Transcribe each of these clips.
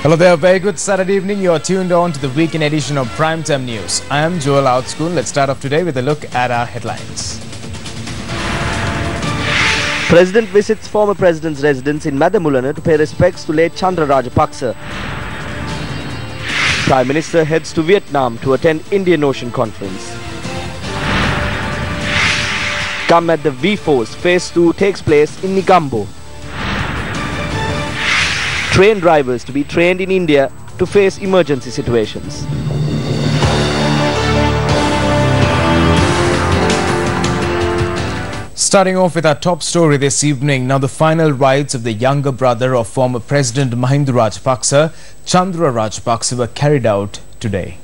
Hello there, very good Saturday evening. You are tuned on to the weekend edition of Primetime News. I am Joel Outschool. Let's start off today with a look at our headlines. President visits former president's residence in Madamulana to pay respects to late Chandra Rajapaksa. Prime Minister heads to Vietnam to attend Indian Ocean Conference. Come at the V-Force, Phase 2 takes place in Negombo. Train drivers to be trained in India to face emergency situations. Starting off with our top story this evening, now the final rites of the younger brother of former President Mahinda Rajapaksa, Chandra Rajapaksa, were carried out today.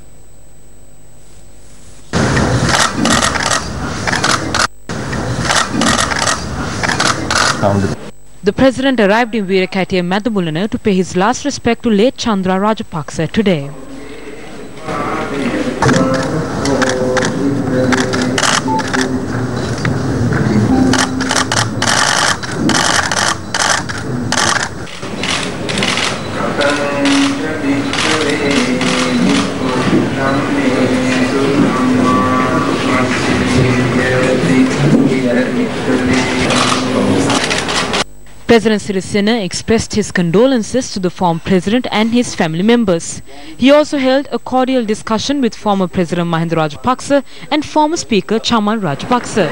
The President arrived in Veerakatiya, Madamulana to pay his last respect to late Chandra Rajapaksa today. President Sirisena expressed his condolences to the former president and his family members. He also held a cordial discussion with former President Mahinda Rajapaksa and former Speaker Chaman Rajapaksa.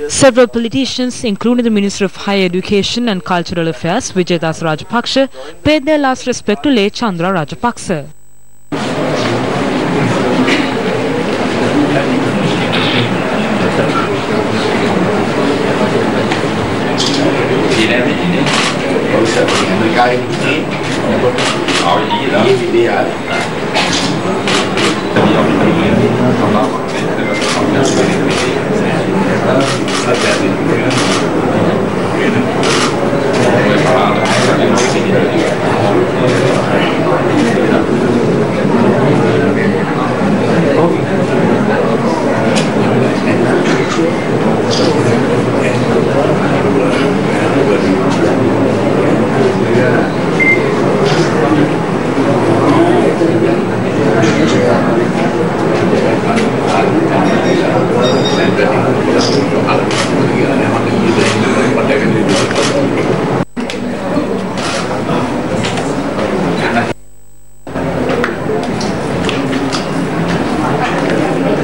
Several politicians, including the Minister of Higher Education and Cultural Affairs, Vijay Das Rajapaksa, paid their last respect to late Chandra Rajapaksa.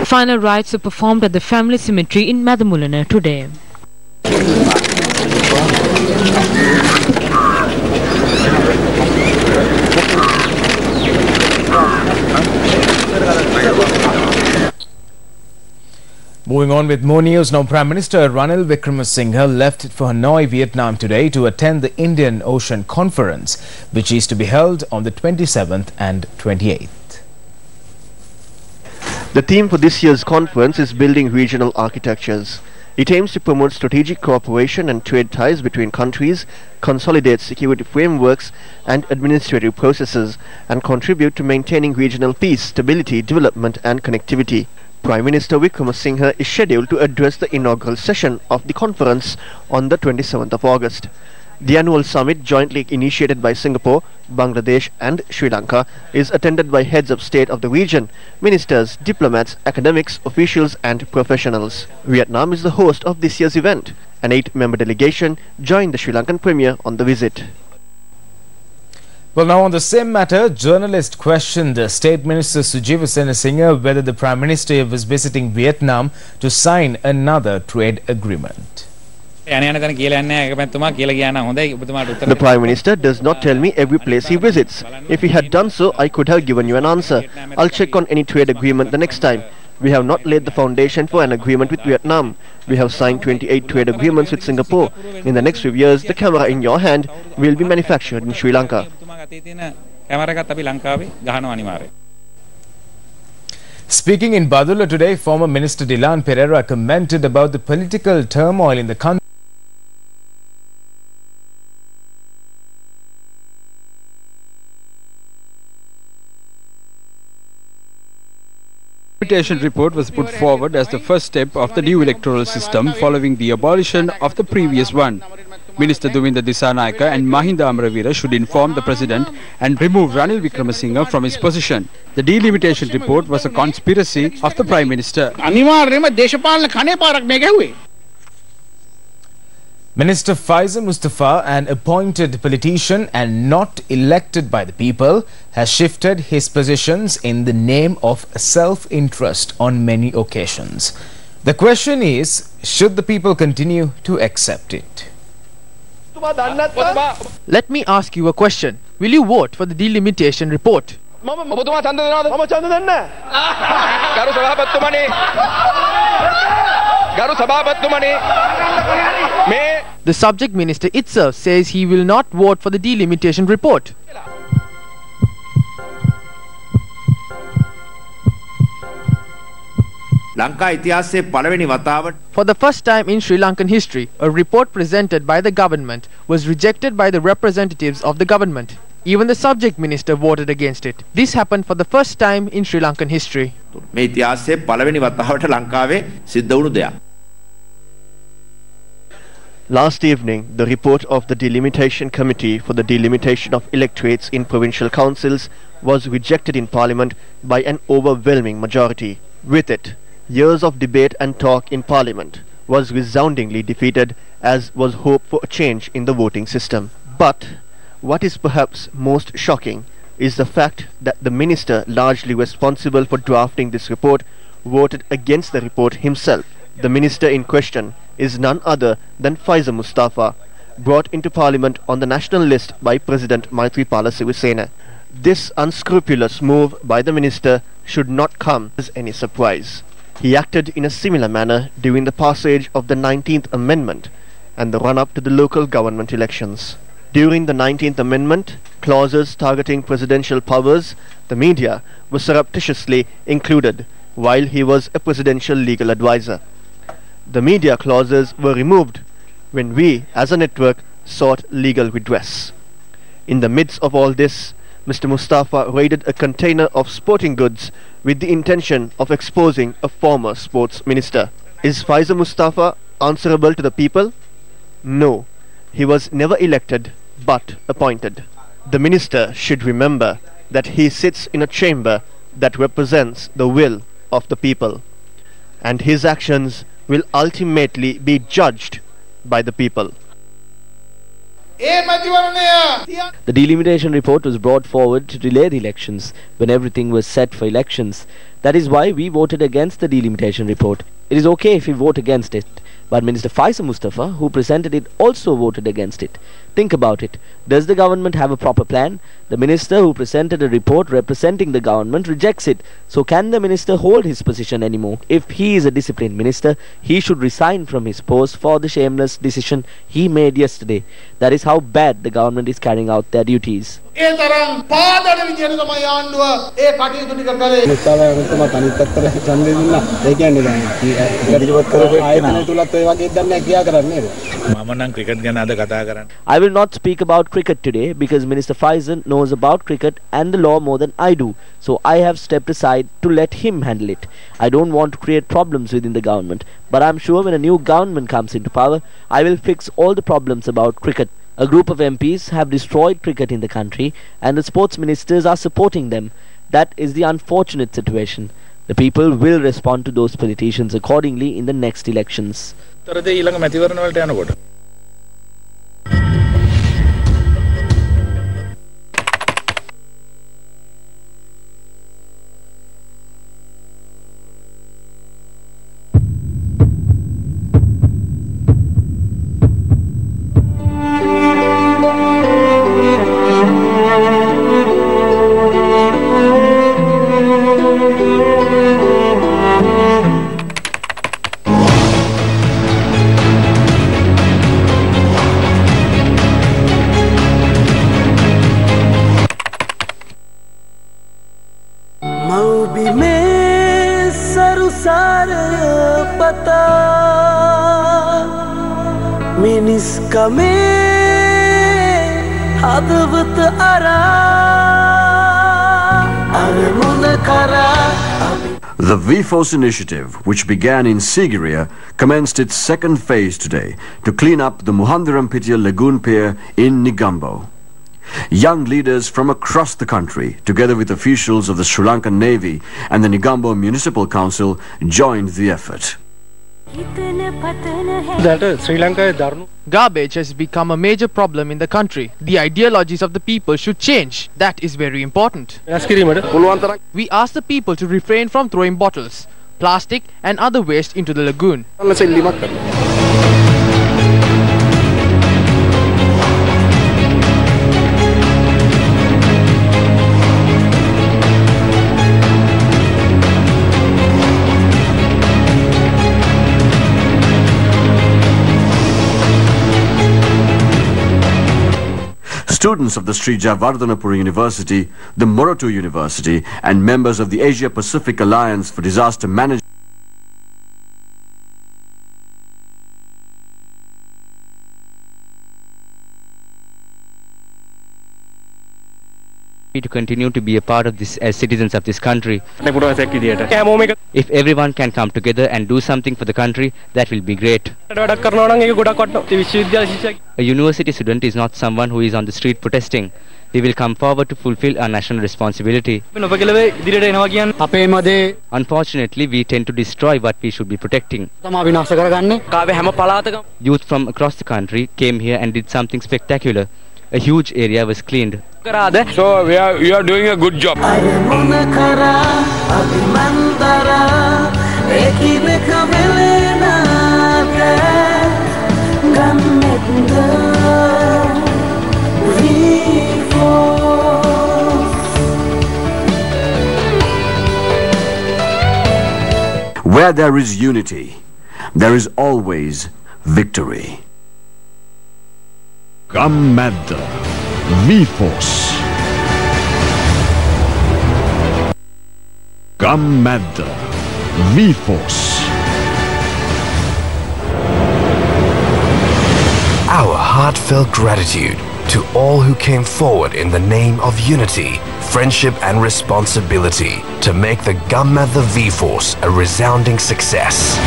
Final rites were performed at the family cemetery in Madamulana today. Moving on with more news, now Prime Minister Ranil Wickremesinghe left for Hanoi, Vietnam today to attend the Indian Ocean Conference, which is to be held on the 27th and 28th. The theme for this year's conference is Building Regional Architectures. It aims to promote strategic cooperation and trade ties between countries, consolidate security frameworks and administrative processes, and contribute to maintaining regional peace, stability, development and connectivity. Prime Minister Wickremesinghe is scheduled to address the inaugural session of the conference on the 27th of August. The annual summit, jointly initiated by Singapore, Bangladesh and Sri Lanka, is attended by heads of state of the region, ministers, diplomats, academics, officials and professionals. Vietnam is the host of this year's event. An 8-member delegation joined the Sri Lankan Premier on the visit. Well, now on the same matter, journalists questioned State Minister Sujiva Senasinghe whether the Prime Minister was visiting Vietnam to sign another trade agreement. The Prime Minister does not tell me every place he visits. If he had done so, I could have given you an answer. I'll check on any trade agreement the next time. We have not laid the foundation for an agreement with Vietnam. We have signed 28 trade agreements with Singapore. In the next few years, the camera in your hand will be manufactured in Sri Lanka. Speaking in Badulla today, former Minister Dilan Pereira commented about the political turmoil in the country. The delimitation report was put forward as the first step of the new electoral system following the abolition of the previous one. Minister Duminda Dissanayaka and Mahinda Amravira should inform the President and remove Ranil Wickremesinghe from his position. The delimitation report was a conspiracy of the Prime Minister. Minister Faisal Mustafa, an appointed politician and not elected by the people, has shifted his positions in the name of self-interest on many occasions. The question is, should the people continue to accept it? Let me ask you a question. Will you vote for the delimitation report? The subject minister itself says he will not vote for the delimitation report. For the first time in Sri Lankan history, a report presented by the government was rejected by the representatives of the government. Even the subject minister voted against it. This happened for the first time in Sri Lankan history. Last evening, the report of the Delimitation Committee for the delimitation of electorates in provincial councils was rejected in Parliament by an overwhelming majority. With it, years of debate and talk in Parliament was resoundingly defeated, as was hope for a change in the voting system. But what is perhaps most shocking is the fact that the minister largely responsible for drafting this report voted against the report himself. The minister in question is none other than Faisal Mustafa, brought into Parliament on the national list by President Maithripala Sirisena. This unscrupulous move by the minister should not come as any surprise. He acted in a similar manner during the passage of the 19th Amendment and the run-up to the local government elections. During the 19th Amendment, clauses targeting presidential powers, the media were surreptitiously included while he was a presidential legal advisor. The media clauses were removed when we, as a network, sought legal redress. In the midst of all this, Mr. Mustafa raided a container of sporting goods with the intention of exposing a former sports minister. Is Faisal Mustafa answerable to the people? No, he was never elected but appointed. The minister should remember that he sits in a chamber that represents the will of the people, and his actions will ultimately be judged by the people. The delimitation report was brought forward to delay the elections when everything was set for elections. That is why we voted against the delimitation report. It is okay if we vote against it, but Minister Faisal Mustafa, who presented it, also voted against it. Think about it. Does the government have a proper plan? The minister who presented a report representing the government rejects it. So can the minister hold his position anymore? If he is a disciplined minister, he should resign from his post for the shameless decision he made yesterday. That is how bad the government is carrying out their duties. I will not speak about cricket today because Minister Faisal knows about cricket and the law more than I do, so I have stepped aside to let him handle it. I don't want to create problems within the government, but I'm sure when a new government comes into power, I will fix all the problems about cricket. A group of MPs have destroyed cricket in the country and the sports ministers are supporting them. That is the unfortunate situation. The people will respond to those politicians accordingly in the next elections. විසරය පතා මිනිස් කමේ හදවත අරා අරමුණ කරා. The V-Force initiative, which began in Sigiriya, commenced its second phase today to clean up the Muhandirampitiya lagoon pier in Negombo. Young leaders from across the country, together with officials of the Sri Lankan Navy and the Negombo Municipal Council, joined the effort. Garbage has become a major problem in the country. The ideologies of the people should change. That is very important. We ask the people to refrain from throwing bottles, plastic and other waste into the lagoon. Students of the Sri Jayawardhanapura University, the Moratu University and members of the Asia Pacific Alliance for Disaster Management to continue to be a part of this as citizens of this country. If everyone can come together and do something for the country, that will be great. A university student is not someone who is on the street protesting. We will come forward to fulfill our national responsibility. Unfortunately, we tend to destroy what we should be protecting. Youth from across the country came here and did something spectacular. A huge area was cleaned. So you are doing a good job. Where there is unity, there is always victory. Gammadda V-Force. Gammadda V-Force. Our heartfelt gratitude to all who came forward in the name of unity, friendship and responsibility to make the Gammadda V-Force a resounding success.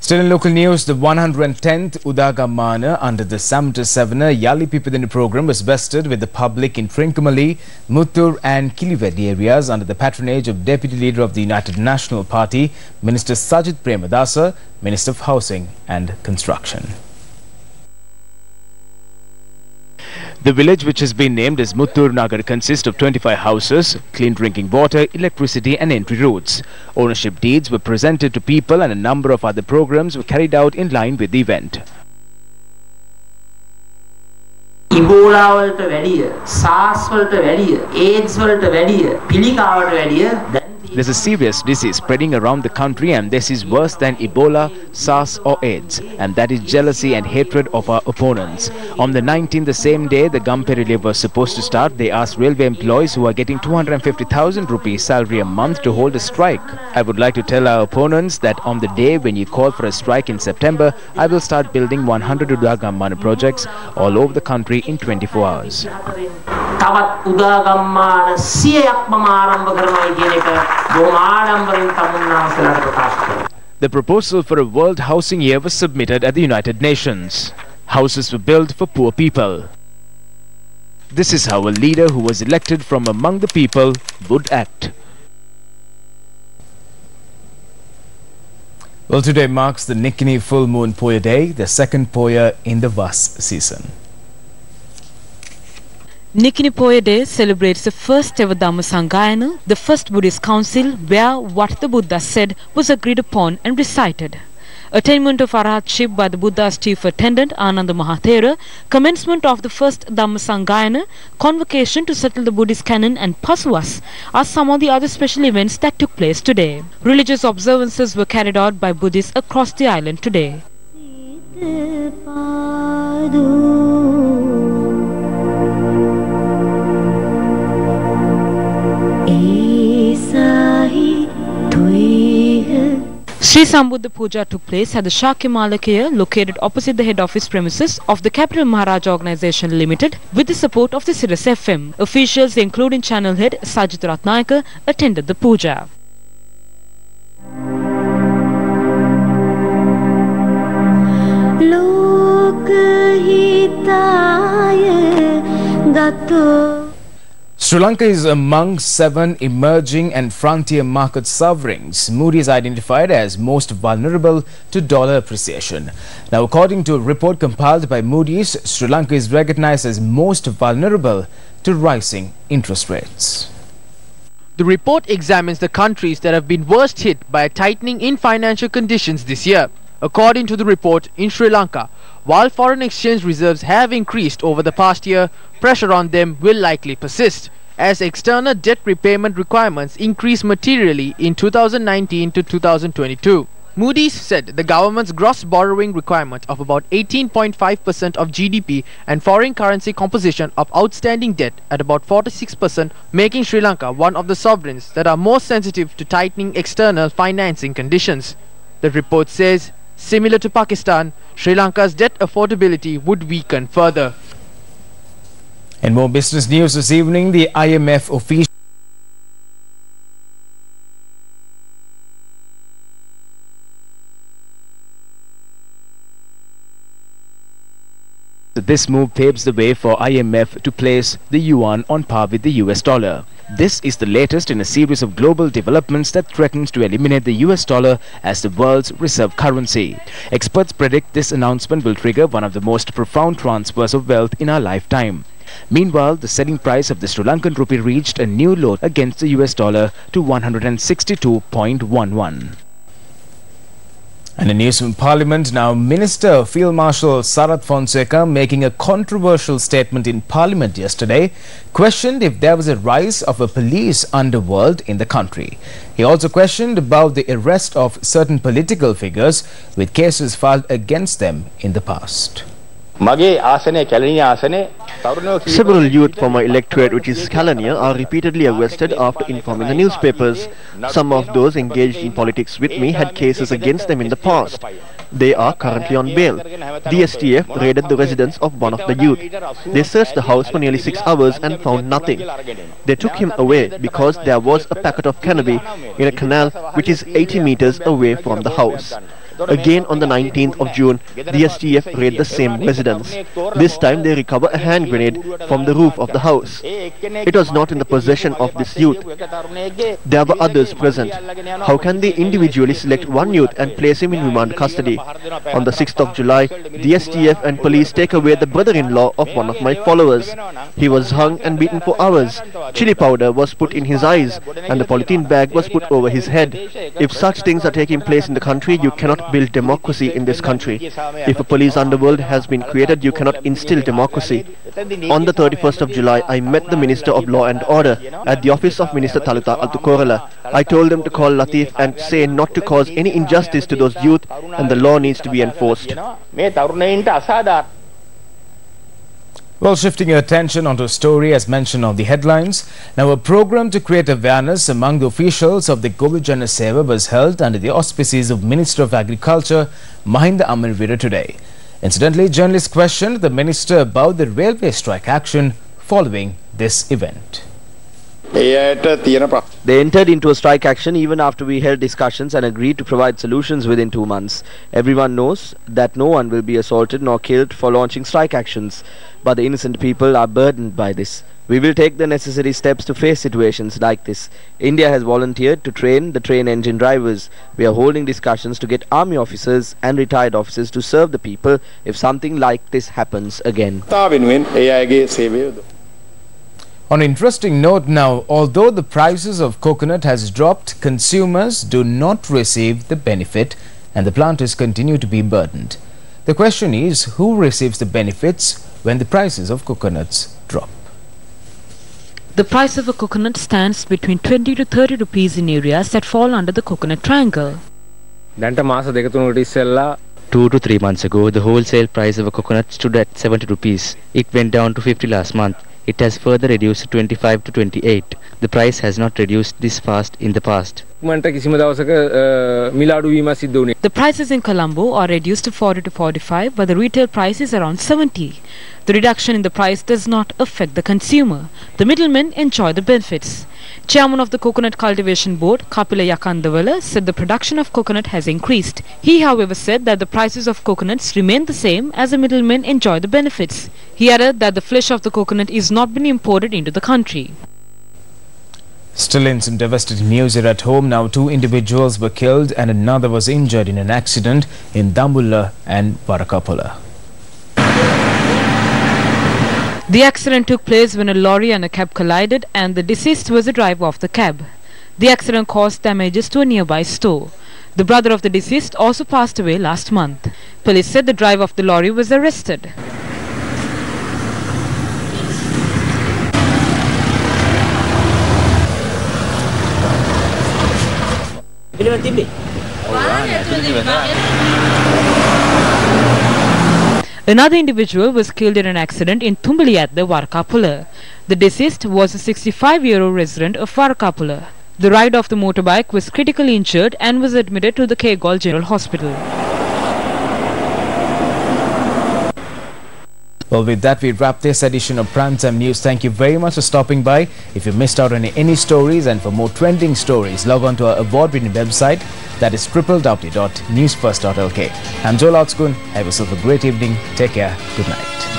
Still in local news, the 110th Udagammana under the Samta Savana Yali Pipidini program was vested with the public in Trincomalee, Muttur and Kilivedi areas under the patronage of Deputy Leader of the United National Party, Minister Sajid Premadasa, Minister of Housing and Construction. The village, which has been named as Muttur Nagar, consists of 25 houses, clean drinking water, electricity and entry routes. Ownership deeds were presented to people and a number of other programs were carried out in line with the event. Ebola වලට වැඩිය, SARS වලට වැඩිය, AIDS වලට වැඩිය, පිළිකාවට වැඩිය There's a serious disease spreading around the country and this is worse than Ebola, SARS or AIDS, and that is jealousy and hatred of our opponents. On the 19th, the same day the Gampe Relay was supposed to start, they asked railway employees who are getting 250,000 rupees salary a month to hold a strike. I would like to tell our opponents that on the day when you call for a strike in September, I will start building 100 Udagammana projects all over the country in 24 hours. තවත් උදාගම්මාන 100ක්ම ආරම්භ කරනවා කියන එක බොහොම ආඩම්බරෙන් තමුන්නාන්සලාට ප්‍රකාශ කරනවා. The proposal for a World Housing Year was submitted at the United Nations. Houses were built for poor people. This is how a leader who was elected from among the people would act. Well, today marks the Nikini Full Moon Poya Day, the second Poya in the Vas season. Nikini Poya Day celebrates the first ever Dhamma Sangayana, the first Buddhist council where what the Buddha said was agreed upon and recited. Attainment of Arahatship by the Buddha's chief attendant Ananda Mahathera, commencement of the first Dhamma Sangayana, convocation to settle the Buddhist canon and Pasuvas are some of the other special events that took place today. Religious observances were carried out by Buddhists across the island today. Sri Sambuddha Puja took place at the Shakyamalakiya located opposite the head office premises of the Capital Maharaja Organisation Limited with the support of the Sirius FM. Officials including channel head Sajid Ratnayaka attended the puja. Sri Lanka is among 7 emerging and frontier market sovereigns Moody's identified as most vulnerable to dollar appreciation. Now, according to a report compiled by Moody's, Sri Lanka is recognized as most vulnerable to rising interest rates. The report examines the countries that have been worst hit by a tightening in financial conditions this year. According to the report, in Sri Lanka, while foreign exchange reserves have increased over the past year, pressure on them will likely persist as external debt repayment requirements increase materially in 2019 to 2022. Moody's said the government's gross borrowing requirement of about 18.5% of GDP and foreign currency composition of outstanding debt at about 46%, making Sri Lanka one of the sovereigns that are more sensitive to tightening external financing conditions. The report says, similar to Pakistan, Sri Lanka's debt affordability would weaken further. In more business news this evening, the IMF official This move paves the way for IMF to place the yuan on par with the US dollar. This is the latest in a series of global developments that threatens to eliminate the US dollar as the world's reserve currency. Experts predict this announcement will trigger one of the most profound transfers of wealth in our lifetime. Meanwhile, the selling price of the Sri Lankan rupee reached a new low against the US dollar to 162.11. And in news from Parliament, now Minister Field Marshal Sarath Fonseca making a controversial statement in Parliament yesterday, questioned if there was a rise of a police underworld in the country. He also questioned about the arrest of certain political figures with cases filed against them in the past. Several youth from my electorate, which is Kalania, are repeatedly arrested after informing the newspapers. Some of those engaged in politics with me had cases against them in the past. They are currently on bail. The STF raided the residence of one of the youth. They searched the house for nearly 6 hours and found nothing. They took him away because there was a packet of cannabis in a canal which is 80 meters away from the house. Again on the 19th of June, the STF raided the same residence. This time they recover a hand grenade from the roof of the house. It was not in the possession of this youth. There were others present. How can they individually select one youth and place him in remand custody? On the 6th of July, the STF and police take away the brother-in-law of one of my followers. He was hung and beaten for hours. Chili powder was put in his eyes and the polythene bag was put over his head. If such things are taking place in the country, you cannot build democracy in this country. If a police underworld has been created, you cannot instill democracy. On the 31st of July, I met the Minister of Law and Order at the office of Minister Taluta Altukorala. I told them to call Latif and say not to cause any injustice to those youth and the law needs to be enforced. Well, shifting your attention onto a story as mentioned on the headlines. Now, a program to create awareness among the officials of the Govijana Seva was held under the auspices of Minister of Agriculture, Mahinda Amarveera today. Incidentally, journalists questioned the minister about the railway strike action following this event. They entered into a strike action even after we held discussions and agreed to provide solutions within 2 months. Everyone knows that no one will be assaulted nor killed for launching strike actions, but the innocent people are burdened by this. We will take the necessary steps to face situations like this. India has volunteered to train the train engine drivers. We are holding discussions to get army officers and retired officers to serve the people if something like this happens again. On an interesting note now, although the prices of coconut has dropped, consumers do not receive the benefit and the planters continue to be burdened. The question is, who receives the benefits when the prices of coconuts drop? The price of a coconut stands between 20 to 30 rupees in areas that fall under the coconut triangle. 2 to 3 months ago, the wholesale price of a coconut stood at 70 rupees. It went down to 50 last month. it has further reduced to 25 to 28. The price has not reduced this fast in the past. The prices in Colombo are reduced to 40 to 45, but the retail price is around 70. The reduction in the price does not affect the consumer. The middlemen enjoy the benefits. Chairman of the Coconut Cultivation Board, Kapila Yakandawala, said the production of coconut has increased. He, however, said that the prices of coconuts remain the same as the middlemen enjoy the benefits. He added that the flesh of the coconut is not being imported into the country. Still in some devastating news here at home, now 2 individuals were killed and another was injured in an accident in Dambulla and Varakapula. The accident took place when a lorry and a cab collided and the deceased was the driver of the cab. The accident caused damages to a nearby store. The brother of the deceased also passed away last month. Police said the driver of the lorry was arrested. Another individual was killed in an accident in Thumbali at the Varakapula. The deceased was a 65-year-old resident of Varakapula. The rider of the motorbike was critically injured and was admitted to the Kegol General Hospital. Well, with that, we wrap this edition of Primetime News. Thank you very much for stopping by. If you missed out on any stories and for more trending stories, log on to our award-winning website, that is www.newsfirst.lk. I'm Joel Outskun. Have yourself a great evening. Take care. Good night.